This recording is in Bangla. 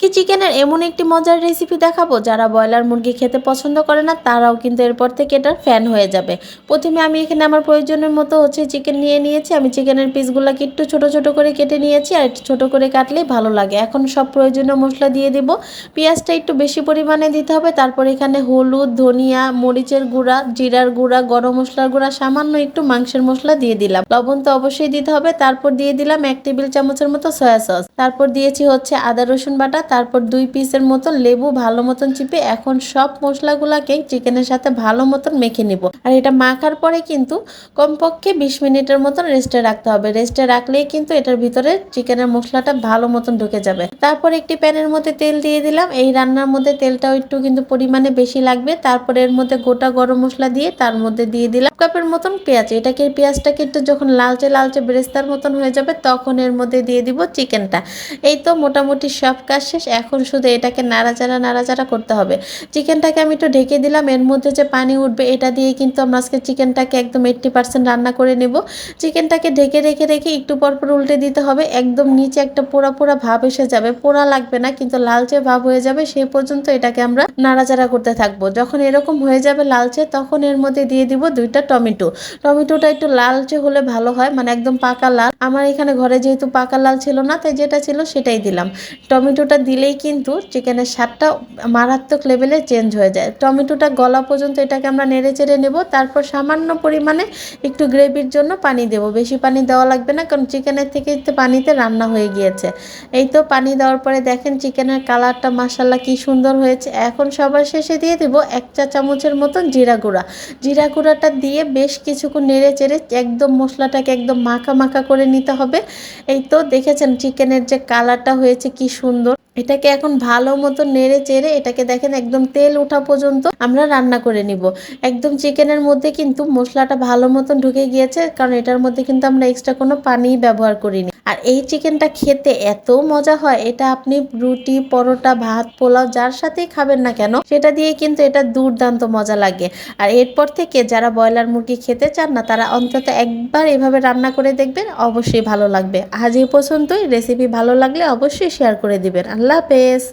কি চিকেনের এমন একটি মজার রেসিপি দেখাবো, যারা ব্রয়লার মুরগি খেতে পছন্দ করে না তারাও কিন্তু এরপর থেকে এটার ফ্যান হয়ে যাবে। প্রথমে আমি এখানে আমার প্রয়োজনের মতো চিকেন নিয়ে নিয়েছি। আমি চিকেনের পিসগুলোকে একটু ছোট ছোট করে কেটে নিয়েছি, আর একটু ছোট করে কাটলেই ভালো লাগে। এখন সব প্রয়োজনীয় মশলা দিয়ে দেব। পেঁয়াজটা একটু বেশি পরিমাণে দিতে হবে। তারপর এখানে হলুদ, ধনিয়া, মরিচের গুঁড়া, জিরার গুঁড়া, গরম মশলার গুঁড়া, সামান্য একটু মাংসের মশলা দিয়ে দিলাম। লবণ তো অবশ্যই দিতে হবে। তারপর দিয়ে দিলাম 1 টেবিল চামচের মতো সয়া সস। তারপর দিয়েছি আদা রসুন বাটা। তারপর 2 পিসের মতন লেবু ভালো মতন চিপে এখন সব মশলাগুলাকে চিকেনের সাথে ভালো মতন মেখে নিব। আর এটা মাখার পরে কিন্তু কমপক্ষে 20 মিনিটের মতন রেস্টে রাখতে হবে। রেস্টে রাখলেই কিন্তু এটার ভিতরে চিকেনের মশলাটা ভালো মতন ঢুকে যাবে। তারপর একটি প্যানের মধ্যে তেল দিয়ে দিলাম। এই রান্নার মধ্যে তেলটাও একটু কিন্তু পরিমাণে বেশি লাগবে। তারপর এর মধ্যে গোটা গরম মশলা দিয়ে তার মধ্যে দিয়ে দিলাম কাপের মতন পেঁয়াজ। পেঁয়াজটাকে একটু যখন লালচে লালচে বেরেস্তার মতন হয়ে যাবে তখন এর মধ্যে দিয়ে দিব চিকেনটা। এই তো মোটামুটি সব কাজ শেষ। এখন শুধু এটাকে নাড়াচাড়া করতে হবে। চিকেনটাকে আমি একটু ঢেকে দিলাম। এর মধ্যে যে পানি উঠবে এটা দিয়ে কিন্তু আমরা আজকে চিকেনটাকে একদম 80% রান্না করে নেব। চিকেনটাকে ঢেকে রেখে রেখে একটু পরপর উল্টে দিতে হবে। একদম নিচে একটা পোড়া পোড়া ভাব এসে যাবে। পোড়া লাগবে না, কিন্তু লালচে ভাব হয়ে যাবে, সেই পর্যন্ত এটাকে আমরা নাড়াচাড়া করতে থাকবো। যখন এরকম হয়ে যাবে লালচে, তখন এর মধ্যে দিয়ে দিব 2টা টমেটো। টমেটোটা একটু লালচে হলে ভালো হয়, মানে একদম পাকা লাল। আমার এখানে ঘরে যেহেতু পাকা লাল ছিল না, তাই যেটা ছিল সেটাই দিলাম। টমেটোটা দিলেই কিন্তু চিকেনের স্বাদটা মারাত্মক লেভেলে চেঞ্জ হয়ে যায়। টমেটোটা গলা পর্যন্ত এটাকে আমরা নেড়ে চেড়ে নেব। তারপর সামান্য পরিমাণে একটু গ্রেভির জন্য পানি দেব। বেশি পানি দেওয়া লাগবে না, কারণ চিকেনের থেকে পানিতে রান্না হয়ে গিয়েছে। এই তো পানি দেওয়ার পরে দেখেন চিকেনের কালারটা মাশাআল্লাহ কি সুন্দর হয়েছে। এখন সবার শেষে দিয়ে দেব 1 চা চামচের মতন জিরা গুঁড়া। জিরা গুঁড়াটা দিয়ে বেশ কিছুক্ষণ নেড়ে চেড়ে একদম মশলাটাকে একদম মাখা মাখা করে নিতে হবে। এই তো দেখেছেন চিকেনের যে কালারটা হয়েছে কি সুন্দর। এটাকে এখন ভালো মতো নেড়ে চেড়ে এটাকে দেখেন একদম তেল ওঠা পর্যন্ত আমরা রান্না করে নিব। একদম চিকেনের মধ্যে কিন্তু মশলাটা ভালো মতন ঢুকে গিয়েছে, কারণ এটার মধ্যে কিন্তু আমরা এক্সট্রা কোনো পানি ব্যবহার করিনি। আর এই চিকেনটা খেতে এত মজা হয়, এটা আপনি রুটি, পরোটা, ভাত, পোলাও যার সাথেই খাবেন না কেন সেটা দিয়ে কিন্তু এটা দুর্দান্ত মজা লাগে। আর এরপর থেকে যারা ব্রয়লার মুরগি খেতে চান না তারা অন্তত একবার এভাবে রান্না করে দেখবেন, অবশ্যই ভালো লাগবে। আজ এই পর্যন্তই। রেসিপি ভালো লাগলে অবশ্যই শেয়ার করে দিবেন। আল্লাহ হাফেজ।